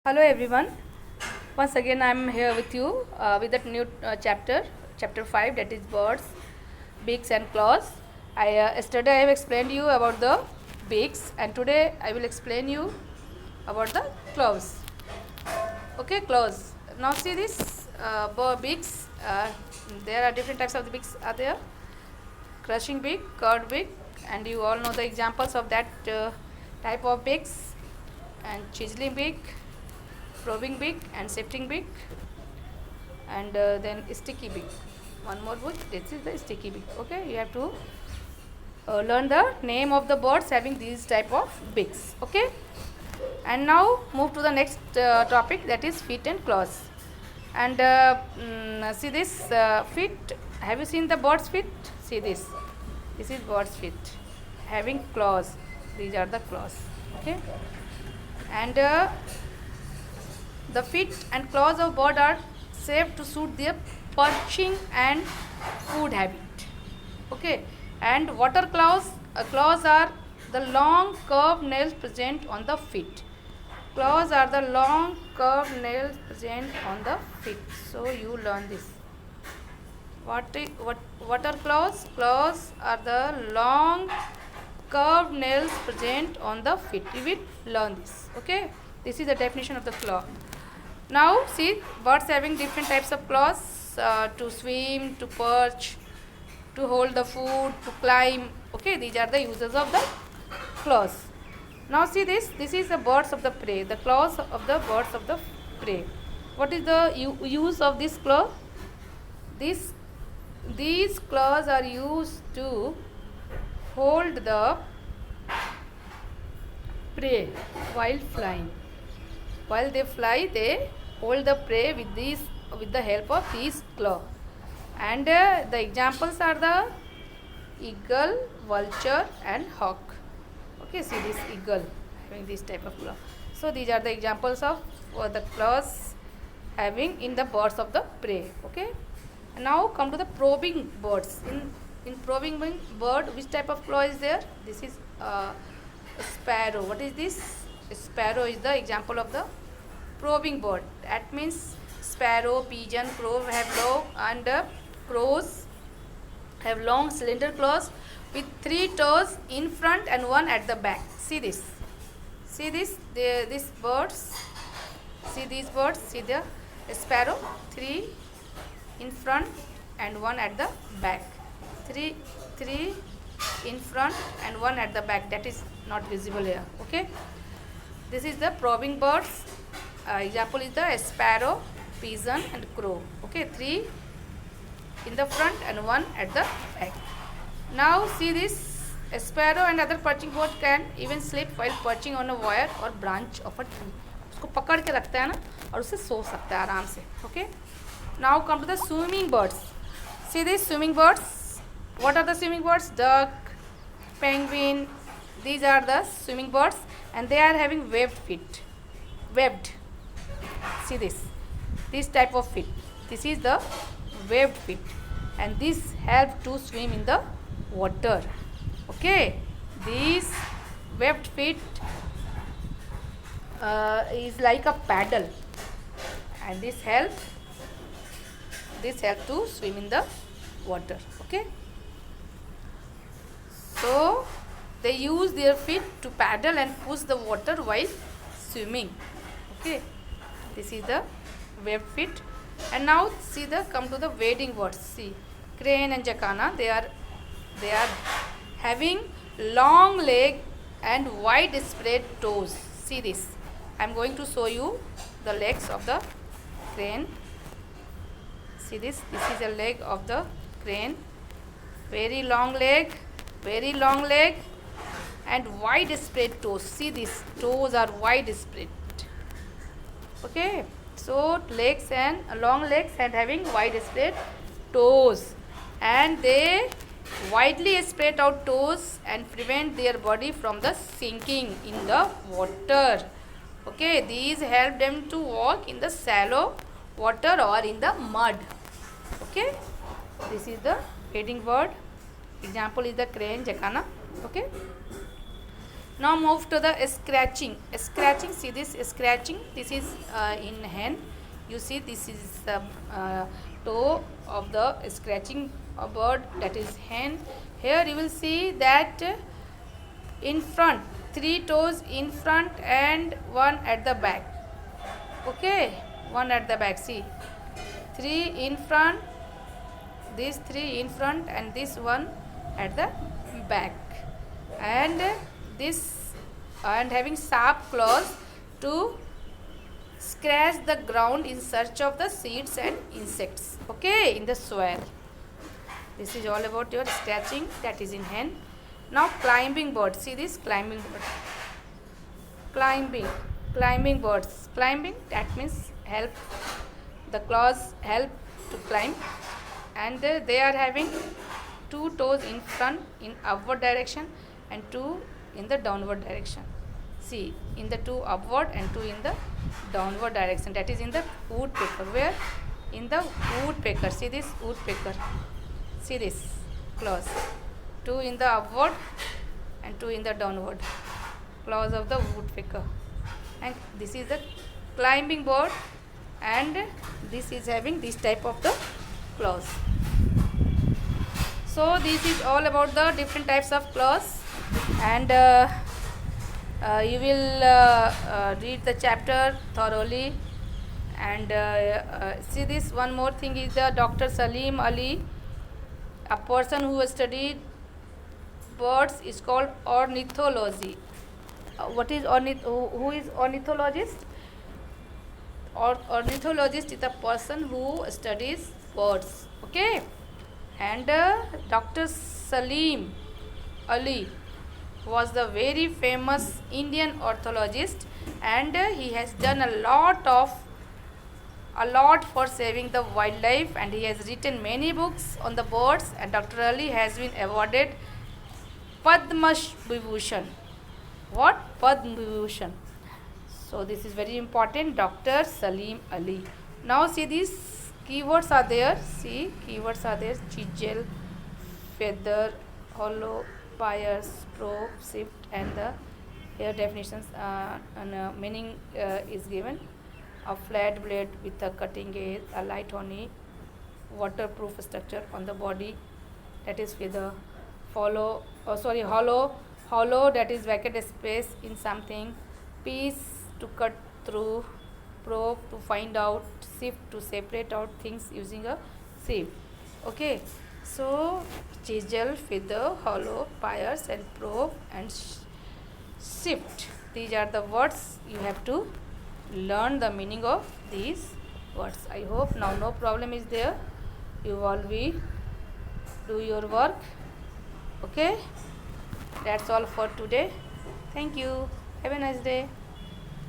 Hello everyone. Once again I am here with you with that new chapter 5, that is birds, beaks and claws. Yesterday I have explained you about the beaks, and today I will explain you about the claws. Okay, claws. Now see this beaks. There are different types of the beaks are there. Crushing beak, curved beak, and you all know the examples of that type of beaks, and chiseling beak, probing beak, and shifting beak, and then sticky beak. One more word, this is the sticky beak. Okay, you have to learn the name of the birds having these type of beaks. Okay, and now move to the next topic, that is feet and claws. And see this feet. Have you seen the bird's feet? See this. This is bird's feet having claws. These are the claws. Okay, and the feet and claws of bird are shaped to suit their perching and food habit. Okay, and water claws are the long curved nails present on the feet. Claws are the long curved nails present on the feet. So you learn this. What are claws? Claws are the long curved nails present on the feet. You will learn this. Okay, this is the definition of the claw. Now see, birds having different types of claws, to swim, to perch, to hold the food, to climb. Okay, these are the uses of the claws. Now see this. This is the birds of the prey. The claws of the birds of the prey. What is the use of this claw? These claws are used to hold the prey while flying. While they fly, they hold the prey with the help of these claw. And the examples are the eagle, vulture, and hawk. Okay, see this eagle having this type of claw. So these are the examples of the claws having in the birds of the prey. Okay, and now come to the probing birds. In probing bird, which type of claw is there? This is sparrow. What is this? Sparrow is the example of the probing bird. That means sparrow, pigeon, crow have long, and crows have long slender claws with 3 toes in front and 1 at the back. See this. See this. These birds. See these birds. See the sparrow. 3 in front and 1 at the back. 3 in front and 1 at the back. That is not visible here. Okay. This is the probing birds. Example is the sparrow, pigeon, and crow. Okay, 3 in the front and 1 at the back. Now see this. A sparrow and other perching bird can even sleep while perching on a wire or branch of a tree. उसको पकड़ के रखता है ना, और उससे सो सकता है आराम से. Okay. Now come to the swimming birds. See these swimming birds. What are the swimming birds? Duck, penguin. These are the swimming birds, and they are having webbed feet. Webbed. See this. This type of feet. This is the webbed feet, and this help to swim in the water. Okay. These webbed feet is like a paddle, and this help to swim in the water. Okay, so they use their feet to paddle and push the water while swimming. Okay, this is the webbed feet. And now see come to the wading birds. See, crane and jacana, they are having long leg and wide spread toes. See this. I am going to show you the legs of the crane. See this. This is a leg of the crane. Very long leg, and wide spread toes. See this. Toes are wide spread. Okay. So legs and long legs and having wide spread toes, and they widely spread out toes and prevent their body from the sinking in the water. Okay, these help them to walk in the shallow water or in the mud. Okay, this is the wading bird. Example is the crane, jacana. Okay, Now move to the scratching. Scratching, see this scratching. This is in hen. You see this is the toe of the scratching bird, that is hen. Here you will see that in front, 3 toes in front and 1 at the back. Okay, 1 at the back. See, 3 in front, these 3 in front and this one at the back, and this, and having sharp claws to scratch the ground in search of the seeds and insects, okay, in the soil. This is all about your scratching, that is in hen. Now climbing bird. See this climbing bird. Climbing birds. Climbing, that means help. The claws help to climb, and they are having 2 toes in front in upward direction and 2 in the downward direction. See, in the 2 upward and 2 in the downward direction. That is in the woodpecker. Where? In the woodpecker. See this woodpecker. See this claws. 2 in the upward and 2 in the downward. Claws of the woodpecker. And this is the climbing bird, and this is having this type of the claws. So this is all about the different types of claws, and you will read the chapter thoroughly. And see this one more thing is the Dr. Salim Ali, a person who has studied birds, is called ornithology. What is who is ornithologist? Ornithologist is a person who studies birds, okay. And Dr. Salim Ali was the very famous Indian ornithologist, and he has done a lot for saving the wildlife, and he has written many books on the birds, and Dr. Ali has been awarded Padma Vibhushan. What? Padma Vibhushan. So this is very important, Dr. Salim Ali. Now see these keywords are there. See, keywords are there: chisel, feather, hollow, pliers, probe, shift, and the here definitions and meaning is given. A flat blade with a cutting edge, a light honey, waterproof structure on the body, that is feather. Hollow, that is vacant space in something. Piece, to cut through. Probe, to find out. Sift, to separate out things using a sieve. Okay, so chisel, feather, hollow, pliers, and probe, and shift. These are the words you have to learn the meaning of these words. I hope now no problem is there. You all will do your work. Okay, that's all for today. Thank you. Have a nice day.